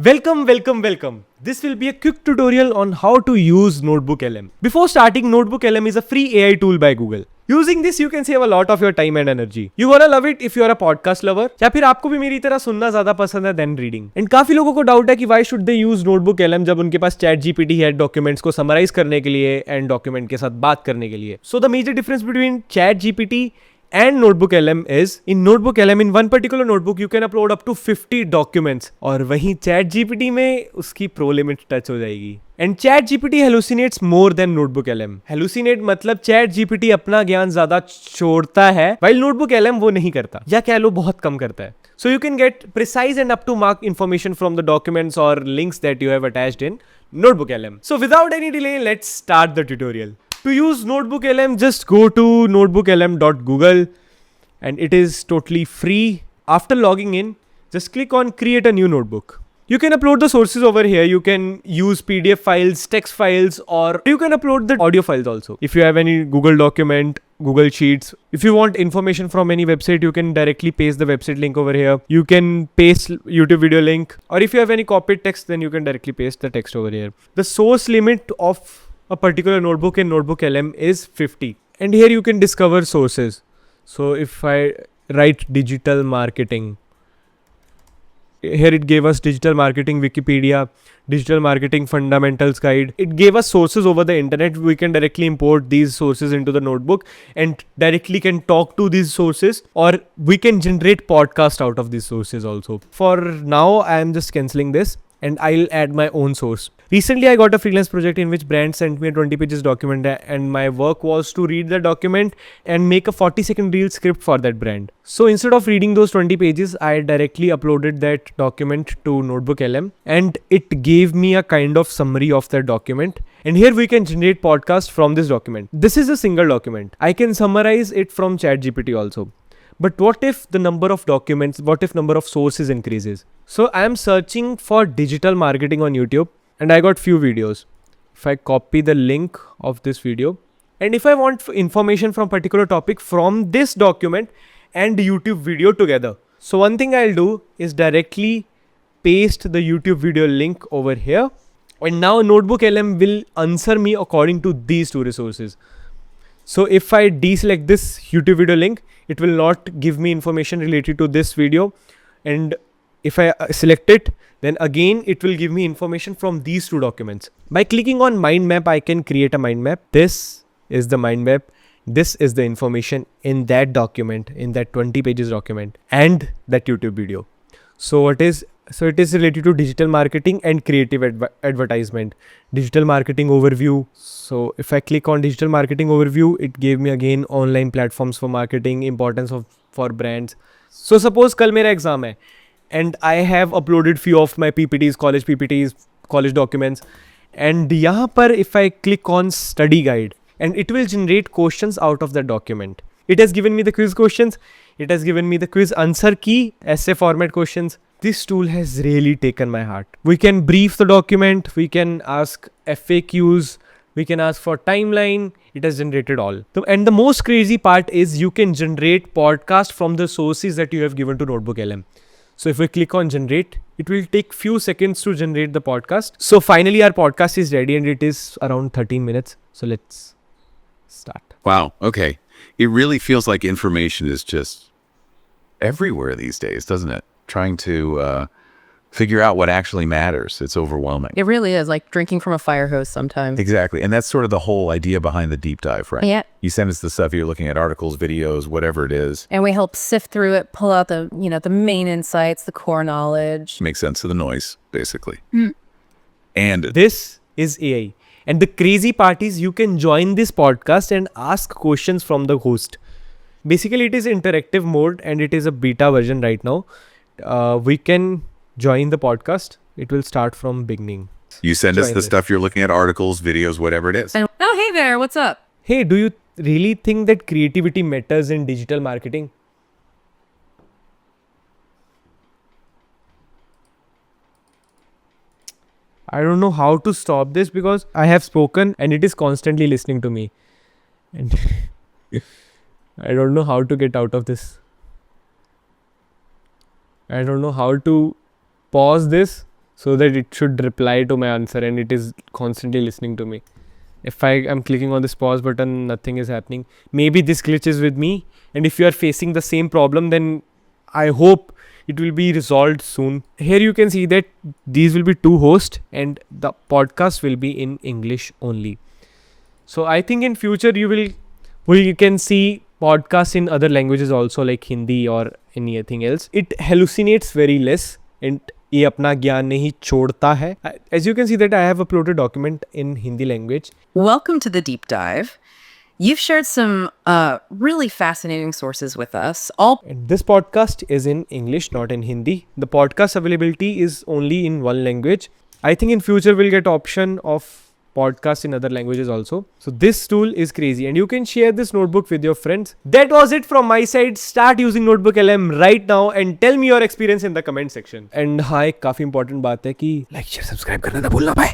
Welcome. This will be a quick tutorial on how to use NotebookLM. Before starting, NotebookLM is a free AI tool by Google. Using this, you can save a lot of your time and energy. You gonna love it if you are a podcast lover, या फिर आपको भी मेरी तरह सुनना ज्यादा पसंद है than reading. And काफी लोगों को डाउट है कि why should they use NotebookLM जब उनके पास ChatGPT है डॉक्यूमेंट्स को समराइज करने के लिए एंड डॉक्यूमेंट के साथ बात करने के लिए. So the major difference between ChatGPT and NotebookLM is in NotebookLM in one particular notebook you can upload up to 50 documents और वहीं ChatGPT में उसकी pro limit touch हो जाएगी. And ChatGPT hallucinates more than NotebookLM. Hallucinate मतलब ChatGPT अपना ज्ञान ज़्यादा छोड़ता है while NotebookLM वो नहीं करता या कह लो बहुत कम करता है. So you can get precise and up to mark information from the documents or links that you have attached in NotebookLM. So without any delay, let's start the tutorial. To use NotebookLM, just go to notebooklm.google and it is totally free. After logging in, just click on create a new notebook. You can upload the sources over here. You can use PDF files, text files, or you can upload the audio files also. If you have any Google document, Google Sheets, if you want information from any website, you can directly paste the website link over here. You can paste YouTube video link, or if you have any copied text, then you can directly paste the text over here. The source limit of a particular notebook in NotebookLM is 50. And here you can discover sources. So if I write digital marketing, here it gave us digital marketing Wikipedia, digital marketing fundamentals guide. It gave us sources over the internet. We can directly import these sources into the notebook and directly can talk to these sources, or we can generate podcast out of these sources also. For now, I am just cancelling this and I'll add my own source. Recently, I got a freelance project in which brand sent me a 20 pages document and my work was to read the document and make a 40-second reel script for that brand. So instead of reading those 20 pages, I directly uploaded that document to NotebookLM and it gave me a kind of summary of that document. And here we can generate podcast from this document. This is a single document. I can summarize it from ChatGPT also. But what if the number of documents, what if number of sources increases? So I am searching for digital marketing on YouTube and I got few videos. If I copy the link of this video and if I want information from particular topic from this document and YouTube video together. So one thing I'll do is directly paste the YouTube video link over here. And now NotebookLM will answer me according to these two resources. So if I deselect this YouTube video link, it will not give me information related to this video. And if I select it, then again, it will give me information from these two documents. By clicking on mind map, I can create a mind map. This is the mind map. This is the information in that document, in that 20 pages document and that YouTube video. So it is related to digital marketing and creative advertisement. Digital marketing overview. So if I click on digital marketing overview, it gave me again online platforms for marketing, importance for brands. So suppose kal mera exam hai and I have uploaded few of my PPTs, college documents. And yahan par if I click on study guide and it will generate questions out of the document. It has given me the quiz questions. It has given me the quiz answer key, essay format questions. This tool has really taken my heart. We can brief the document. We can ask FAQs. We can ask for timeline. It has generated all. And the most crazy part is you can generate podcast from the sources that you have given to NotebookLM. So if we click on generate, it will take few seconds to generate the podcast. So finally our podcast is ready and it is around 13 minutes. So let's start. Wow. Okay. It really feels like information is just everywhere these days, doesn't it? Trying to figure out what actually matters. It's overwhelming. It really is like drinking from a fire hose sometimes. Exactly. And that's sort of the whole idea behind the deep dive, right? Yeah. You send us the stuff, you're looking at articles, videos, whatever it is. And we help sift through it, pull out the, the main insights, the core knowledge. Make sense of the noise, basically. And this is AI. And the crazy part is you can join this podcast and ask questions from the host. Basically, it is interactive mode and it is a beta version right now. We can join the podcast. It will start from beginning. you send us the stuff you're looking at, articles, videos, whatever it is. And, oh, hey there, what's up? Hey, do you really think that creativity matters in digital marketing? I don't know how to stop this because I have spoken and it is constantly listening to me. And I don't know how to get out of this. I don't know how to pause this so that it should reply to my answer, and it is constantly listening to me. If I am clicking on this pause button, nothing is happening. Maybe this glitch is with me, and if you are facing the same problem, then I hope it will be resolved soon. Here you can see that these will be 2 hosts and the podcast will be in English only. So I think in future you can see podcasts in other languages also, like Hindi or anything else. It hallucinates very less and ये अपना ज्ञान नहीं छोड़ता है. As you can see that I have uploaded a document in Hindi language. Welcome to the deep dive. You've shared some really fascinating sources with us. And this podcast is in English, not in Hindi. The podcast availability is only in one language. I think in future we'll get option of podcast in other languages also. So this tool is crazy, and you can share this notebook with your friends. That was it from my side. Start using NotebookLM right now and tell me your experience in the comment section. And हाँ, एक काफी important बात है कि like, share, subscribe करना ना भूलना. Bye.